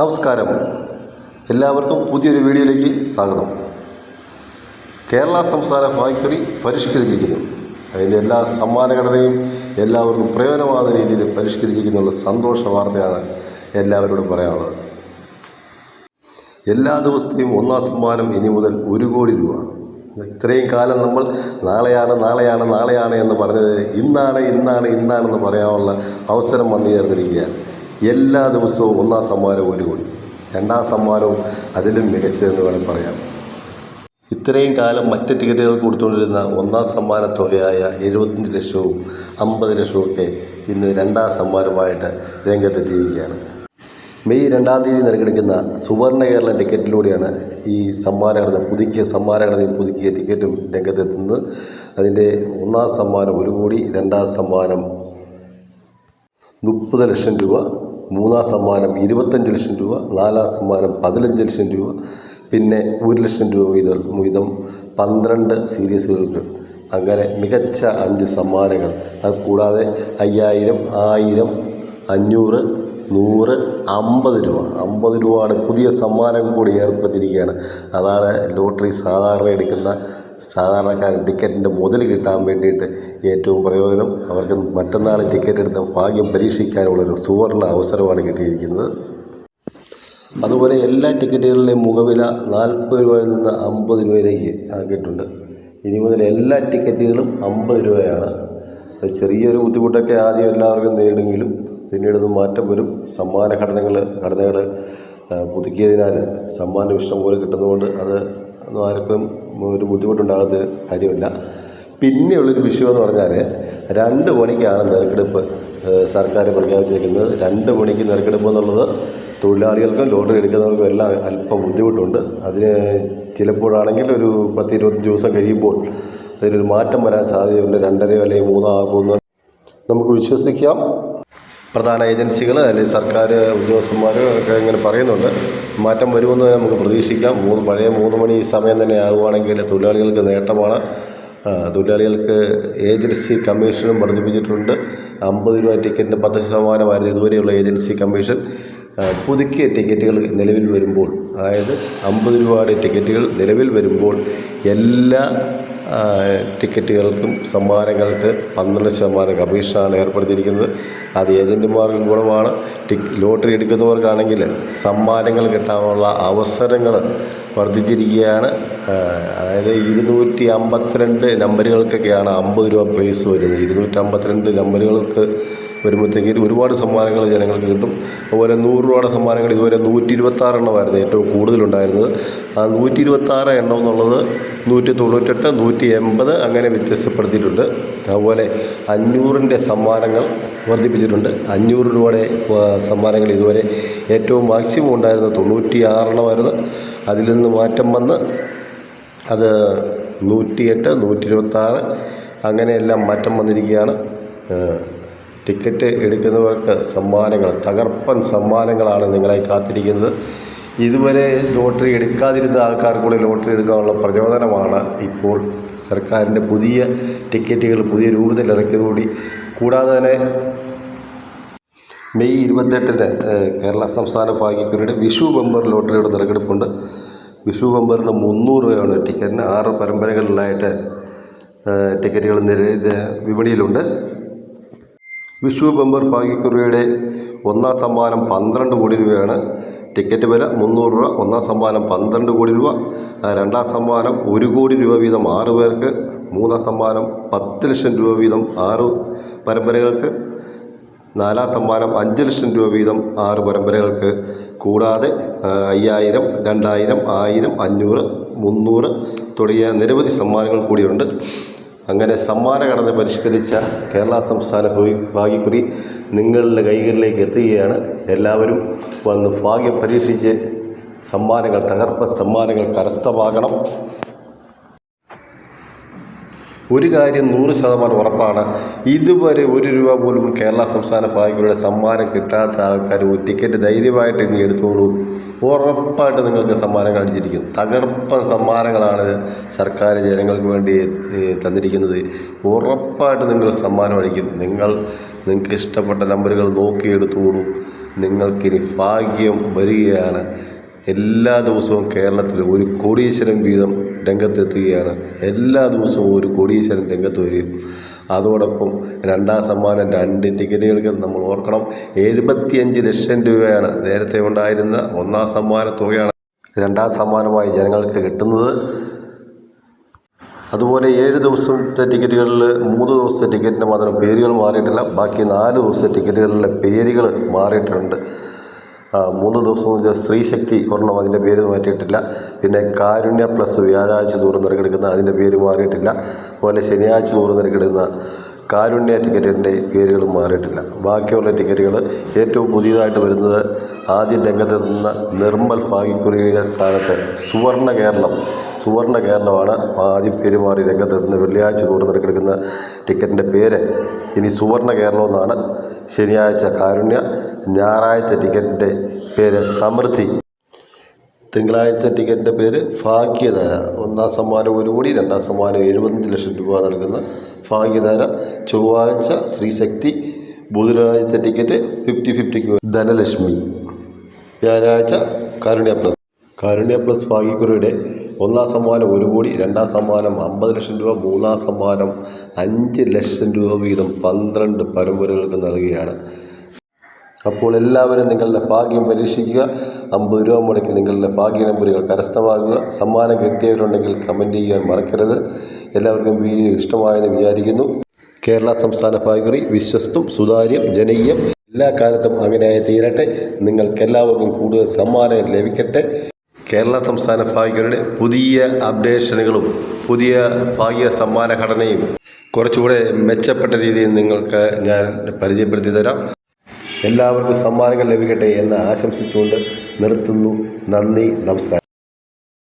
നമസ്കാരം, എല്ലാവർക്കും പുതിയൊരു വീഡിയോയിലേക്ക് സ്വാഗതം. കേരള സംസ്ഥാന ഭാഗ്യക്കുറി പരിഷ്കരിച്ചിരിക്കുന്നു. അതിൻ്റെ എല്ലാ സമ്മാനഘടനയും എല്ലാവർക്കും പ്രയോജനമാകുന്ന രീതിയിൽ പരിഷ്കരിച്ചിരിക്കുന്നുള്ള സന്തോഷ വാർത്തയാണ് എല്ലാവരോടും പറയാനുള്ളത്. എല്ലാ ദിവസത്തെയും ഒന്നാം സമ്മാനം ഇനി മുതൽ 1 കോടി രൂപ. ഇത്രയും കാലം നമ്മൾ നാളെയാണ് എന്ന് പറഞ്ഞത് ഇന്നാണെന്ന് പറയാനുള്ള അവസരം വന്നു ചേർന്നിരിക്കുകയാണ്. എല്ലാ ദിവസവും ഒന്നാം സമ്മാനം 1 കോടി, രണ്ടാം സമ്മാനവും അതിലും മികച്ചതെന്ന് വേണം പറയാം. ഇത്രയും കാലം മറ്റ് ടിക്കറ്റുകൾ കൊടുത്തുകൊണ്ടിരുന്ന ഒന്നാം സമ്മാന തുകയായ 75 ലക്ഷവും 50 ലക്ഷവും ഒക്കെ ഇന്ന് രണ്ടാം സമ്മാനമായിട്ട് രംഗത്തെത്തിയിരിക്കുകയാണ്. മെയ് 2-ാം തീയതി നറുക്കെടുക്കുന്ന സുവർണ്ണ കേരള ടിക്കറ്റിലൂടെയാണ് ഈ പുതുക്കിയ സമ്മാനഘടനയും പുതുക്കിയ ടിക്കറ്റും രംഗത്തെത്തുന്നത്. അതിൻ്റെ ഒന്നാം സമ്മാനം 1 കോടി, രണ്ടാം സമ്മാനം 30 ലക്ഷം രൂപ, മൂന്നാം സമ്മാനം 25 ലക്ഷം രൂപ, നാലാം സമ്മാനം 15 ലക്ഷം രൂപ, പിന്നെ 1 ലക്ഷം രൂപ വീതം 12 സീരീസുകൾക്ക്. അങ്ങനെ മികച്ച 5 സമ്മാനങ്ങൾ. അത് കൂടാതെ 5000, 1000, 500, 100, 50 രൂപ. 50 രൂപയുടെ പുതിയ സമ്മാനം കൂടി ഏർപ്പെടുത്തിയിരിക്കുകയാണ്. അതാണ് ലോട്ടറി സാധാരണക്കാരൻ ടിക്കറ്റിൻ്റെ മുതൽ കിട്ടാൻ വേണ്ടിയിട്ട് ഏറ്റവും പ്രയോജനം. അവർക്ക് മറ്റന്നാൾ ടിക്കറ്റ് എടുത്ത ഭാഗ്യം പരീക്ഷിക്കാനുള്ളൊരു സുവർണ്ണ അവസരമാണ് കിട്ടിയിരിക്കുന്നത്. അതുപോലെ എല്ലാ ടിക്കറ്റുകളിലെയും മുഖവില 40 രൂപയിൽ നിന്ന് 50 രൂപയിലേക്ക് ആക്കിയിട്ടുണ്ട്. ഇനി മുതൽ എല്ലാ ടിക്കറ്റുകളും 50 രൂപയാണ്. ചെറിയൊരു ബുദ്ധിമുട്ടൊക്കെ ആദ്യം എല്ലാവർക്കും നേരിടുമെങ്കിലും പിന്നീട് മാറ്റം വരും. ഘടനകൾ പുതുക്കിയതിനാൽ സമ്മാനം ഇഷ്ടം പോലെ കിട്ടുന്നതുകൊണ്ട് അത് ആർക്കും ഒരു ബുദ്ധിമുട്ടുണ്ടാകാത്ത കാര്യമല്ല. പിന്നെയുള്ളൊരു വിഷയമെന്ന് പറഞ്ഞാൽ 2 മണിക്കാണ് നറുക്കെടുപ്പ് സർക്കാർ പ്രഖ്യാപിച്ചിരിക്കുന്നത്. 2 മണിക്ക് നറുക്കെടുപ്പ് എന്നുള്ളത് തൊഴിലാളികൾക്കും ലോട്ടറി എടുക്കുന്നവർക്കും എല്ലാം അല്പം ബുദ്ധിമുട്ടുണ്ട്. അതിന് ചിലപ്പോഴാണെങ്കിൽ ഒരു 10-20 ദിവസം കഴിയുമ്പോൾ അതിനൊരു മാറ്റം വരാൻ സാധ്യതയുണ്ട്. 2:30 അല്ലെങ്കിൽ 3 ആകുമെന്ന് നമുക്ക് വിശ്വസിക്കാം. പ്രധാന ഏജൻസികൾ അല്ലെങ്കിൽ സർക്കാർ ഉദ്യോഗസ്ഥന്മാർ ഒക്കെ ഇങ്ങനെ പറയുന്നുണ്ട്. മാറ്റം വരുമെന്ന് നമുക്ക് പ്രതീക്ഷിക്കാം. പഴയ 3 മണി സമയം തന്നെ ആകുകയാണെങ്കിൽ തൊഴിലാളികൾക്ക് നേട്ടമാണ്. തൊഴിലാളികൾക്ക് ഏജൻസി കമ്മീഷനും വർദ്ധിപ്പിച്ചിട്ടുണ്ട്. 50 രൂപ ടിക്കറ്റിന് 10% ഇതുവരെയുള്ള ഏജൻസി കമ്മീഷൻ. പുതുക്കിയ ടിക്കറ്റുകൾ നിലവിൽ വരുമ്പോൾ, അതായത് 50 രൂപയുടെ ടിക്കറ്റുകൾ നിലവിൽ വരുമ്പോൾ എല്ലാ ടിക്കറ്റുകൾക്കും സമ്മാനങ്ങൾക്ക് 12% കമ്മീഷനാണ് ഏർപ്പെടുത്തിയിരിക്കുന്നത്. അത് ഏജൻറ്റുമാർക്ക് ഗുണമാണ്. ലോട്ടറി എടുക്കുന്നവർക്കാണെങ്കിൽ സമ്മാനങ്ങൾ കിട്ടാനുള്ള അവസരങ്ങൾ വർദ്ധിച്ചിരിക്കുകയാണ്. അതായത് 252 നമ്പറുകൾക്കൊക്കെയാണ് 50 രൂപ പ്രൈസ് വരുന്നത്. 252 നമ്പറുകൾക്ക് വരുമ്പോഴത്തേക്കും ഒരുപാട് സമ്മാനങ്ങൾ ജനങ്ങൾക്ക് കിട്ടും. അതുപോലെ 100 രൂപയുടെ സമ്മാനങ്ങൾ ഇതുവരെ 126 എണ്ണമായിരുന്നു ഏറ്റവും കൂടുതലുണ്ടായിരുന്നത്. ആ 126 എണ്ണം എന്നുള്ളത് 198, 180 അങ്ങനെ വ്യത്യസ്തപ്പെടുത്തിയിട്ടുണ്ട്. അതുപോലെ 500-ൻ്റെ സമ്മാനങ്ങൾ വർദ്ധിപ്പിച്ചിട്ടുണ്ട്. 500 രൂപയുടെ സമ്മാനങ്ങൾ ഇതുവരെ ഏറ്റവും മാക്സിമം ഉണ്ടായിരുന്നത് 96 എണ്ണമായിരുന്നു. അതിൽ നിന്ന് മാറ്റം വന്ന് അത് 108, 126 അങ്ങനെയെല്ലാം മാറ്റം വന്നിരിക്കുകയാണ്. ടിക്കറ്റ് എടുക്കുന്നവർക്ക് സമ്മാനങ്ങൾ, തകർപ്പൻ സമ്മാനങ്ങളാണ് നിങ്ങളെ കാത്തിരിക്കുന്നത്. ഇതുവരെ ലോട്ടറി എടുക്കാതിരുന്ന ആൾക്കാർക്ക് കൂടി ലോട്ടറി എടുക്കാനുള്ള പ്രചോദനമാണ് ഇപ്പോൾ സർക്കാരിൻ്റെ പുതിയ ടിക്കറ്റുകൾ പുതിയ രൂപത്തിൽ ഇറക്കിയതോടുകൂടി. കൂടാതെ തന്നെ മെയ് 28-ന് കേരള സംസ്ഥാന ഭാഗ്യക്കുറിയുടെ വിഷു ബമ്പർ ലോട്ടറിയുടെ നറുക്കെടുപ്പുണ്ട്. വിഷു ബമ്പറിന് 300 രൂപയാണ് ടിക്കറ്റിന്. 6 പരമ്പരകളിലായിട്ട് ടിക്കറ്റുകൾ വിപണിയിലുണ്ട്. വിഷു ബമ്പർ ഭാഗ്യക്കുറിയുടെ ഒന്നാം സമ്മാനം 12 കോടി രൂപയാണ്. ടിക്കറ്റ് വില 300 രൂപ. ഒന്നാം സമ്മാനം 12 കോടി രൂപ. രണ്ടാം സമ്മാനം 1 കോടി രൂപ വീതം 6 പേർക്ക്. മൂന്നാം സമ്മാനം 10 ലക്ഷം രൂപ വീതം 6 പരമ്പരകൾക്ക്. നാലാം സമ്മാനം 5 ലക്ഷം രൂപ വീതം 6 പരമ്പരകൾക്ക്. കൂടാതെ 5000, 2000, 1000, 500, 300 തുടങ്ങിയ നിരവധി സമ്മാനങ്ങൾ കൂടിയുണ്ട്. അങ്ങനെ സമ്മാനഘടന പരിഷ്കരിച്ച കേരള സംസ്ഥാന ഭാഗ്യക്കുറി നിങ്ങളുടെ കൈകളിലേക്ക് എത്തുകയാണ്. എല്ലാവരും വന്ന് ഭാഗ്യം പരീക്ഷിച്ച് തകർപ്പൻ സമ്മാനങ്ങൾ കരസ്ഥമാക്കണം. ഒരു കാര്യം 100% ഉറപ്പാണ്. ഇതുവരെ 1 രൂപ പോലും കേരള സംസ്ഥാന ഭാഗ്യക്കുറിയുടെ സമ്മാനം കിട്ടാത്ത ആൾക്കാർ ടിക്കറ്റ് ധൈര്യമായിട്ട് ഇനി എടുത്തോളൂ. ഉറപ്പായിട്ട് നിങ്ങൾക്ക് സമ്മാനങ്ങൾ അടിച്ചിരിക്കും. തകർപ്പൻ സമ്മാനങ്ങളാണ് സർക്കാർ ജനങ്ങൾക്ക് വേണ്ടി തന്നിരിക്കുന്നത്. ഉറപ്പായിട്ട് നിങ്ങൾ സമ്മാനം അടിക്കും. നിങ്ങൾക്ക് ഇഷ്ടപ്പെട്ട നമ്പറുകൾ നോക്കിയെടുത്തോളൂ. നിങ്ങൾക്കിനി ഭാഗ്യം വരികയാണ്. എല്ലാ ദിവസവും കേരളത്തിൽ ഒരു കോടീശ്വരൻ വീതം രംഗത്തെത്തുകയാണ്. എല്ലാ ദിവസവും ഒരു കോടീശ്വരൻ രംഗത്ത് വരികയും അതോടൊപ്പം രണ്ടാം സമ്മാനം 2 ടിക്കറ്റുകൾക്ക് നമ്മൾ ഓർക്കണം 75 ലക്ഷം രൂപയാണ് നേരത്തെ ഉണ്ടായിരുന്ന ഒന്നാം സമ്മാന തുകയാണ് രണ്ടാം സമ്മാനമായി ജനങ്ങൾക്ക് കിട്ടുന്നത്. അതുപോലെ 7 ദിവസത്തെ ടിക്കറ്റുകളിൽ 3 ദിവസത്തെ ടിക്കറ്റിന് മാത്രം പേരുകൾ മാറിയിട്ടില്ല. ബാക്കി 4 ദിവസത്തെ ടിക്കറ്റുകളിലെ പേരുകൾ മാറിയിട്ടുണ്ട്. 3 ദിവസം മുതൽ സ്ത്രീശക്തി ഒരെണ്ണം അതിൻ്റെ പേര് മാറ്റിയിട്ടില്ല. പിന്നെ കാരുണ്യ പ്ലസ് വ്യാഴാഴ്ച തോറും നറുക്കെടുക്കുന്ന അതിൻ്റെ പേര് മാറിയിട്ടില്ല. അതുപോലെ ശനിയാഴ്ച തോറും നറുക്കെടുക്കുന്ന കാരുണ്യ ടിക്കറ്റിൻ്റെ പേരുകളും മാറിയിട്ടില്ല. ബാക്കിയുള്ള ടിക്കറ്റുകൾ ഏറ്റവും പുതിയതായിട്ട് വരുന്നത് ആദ്യം രംഗത്തെത്തുന്ന നിർമ്മൽ ഭാഗ്യക്കുറിയുടെ സ്ഥാനത്ത് സുവർണ്ണ കേരളമാണ് ആദ്യം പേര് മാറി രംഗത്തെത്തുന്ന വെള്ളിയാഴ്ച തോറും നറുക്കെടുക്കുന്ന ടിക്കറ്റിൻ്റെ പേര് ഇനി സുവർണ്ണ കേരളം എന്നാണ്. ശനിയാഴ്ച കാരുണ്യ, ഞായറാഴ്ച ടിക്കറ്റിൻ്റെ പേര് സമൃദ്ധി, തിങ്കളാഴ്ച ടിക്കറ്റിൻ്റെ പേര് ഭാഗ്യധാര. ഒന്നാം സമ്മാനം 1 കോടി, രണ്ടാം സമ്മാനം 75 ലക്ഷം രൂപ നൽകുന്ന ഭാഗ്യധാര. ചൊവ്വാഴ്ച ശ്രീശക്തി, ബുധനാഴ്ച ടിക്കറ്റ് 50-50 ധനലക്ഷ്മി, വ്യാഴാഴ്ച കാരുണ്യ പ്ലസ് ഭാഗ്യക്കുറിയുടെ ഒന്നാം സമ്മാനം 1 കോടി, രണ്ടാം സമ്മാനം 50 ലക്ഷം രൂപ, മൂന്നാം സമ്മാനം 5 ലക്ഷം രൂപ വീതം 12 പരമ്പരകൾക്ക് നൽകുകയാണ്. അപ്പോൾ എല്ലാവരും നിങ്ങളുടെ ഭാഗ്യം പരീക്ഷിക്കുക. 50 രൂപ മുടക്കി നിങ്ങളുടെ ഭാഗ്യ നമ്പറുകൾ കരസ്ഥമാക്കുക. സമ്മാനം കിട്ടിയവരുണ്ടെങ്കിൽ കമൻറ്റ് ചെയ്യാൻ മറക്കരുത്. എല്ലാവർക്കും വീഡിയോ ഇഷ്ടമായെന്ന് വിചാരിക്കുന്നു. കേരള സംസ്ഥാന ഭാഗ്യക്കുറി വിശ്വസ്തം, സുതാര്യം, ജനകീയം, എല്ലാ കാലത്തും അങ്ങനെയായി തീരട്ടെ. നിങ്ങൾക്കെല്ലാവർക്കും കൂടുതൽ സമ്മാനം ലഭിക്കട്ടെ. കേരള സംസ്ഥാന ഭാഗ്യക്കുറിയുടെ പുതിയ അപ്ഡേഷനുകളും പുതിയ ഭാഗ്യ സമ്മാന ഘടനയും കുറച്ചുകൂടെ മെച്ചപ്പെട്ട രീതിയിൽ നിങ്ങൾക്ക് ഞാൻ പരിചയപ്പെടുത്തി തരാം. എല്ലാവർക്കും സമ്മാനങ്ങൾ ലഭിക്കട്ടെ എന്ന് ആശംസിച്ചുകൊണ്ട് നിർത്തുന്നു. നന്ദി, നമസ്കാരം.